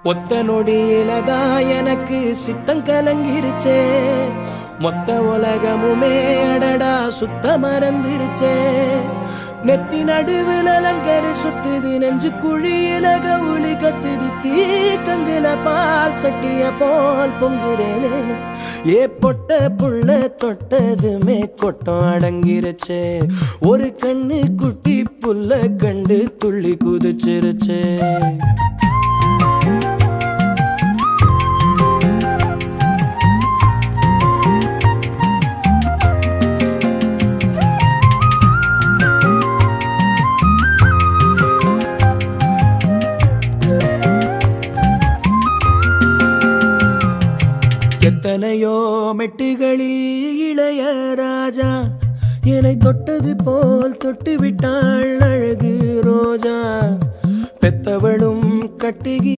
ஒத்த நொடியிலதான் எனக்கு சித்தம் கலங்கிருச்சே. மொத்த உலகமுமே அடடா சுத்த மறந்துருச்சே. நெத்தி நடுவில் அலங்கரி சுத்துது, நெஞ்சு குழியில கவுளி கத்துது, தீக்கங்குல பால் சட்டிய போல் பொங்குறேனே. ஏ பொட்ட புள்ள தொட்டதுமே கொட்டம் அடங்கிருச்சே. ஒரு கண்ணு குட்டி புல்ல கண்டு துள்ளி குதிச்சிருச்சே. எத்தனையோ மெட்டுகளில் இளைய ராஜா என்னை தொட்டது போல் தொட்டு விட்டாள் அழகு ரோஜா. பெத்தவளும் கட்டுகி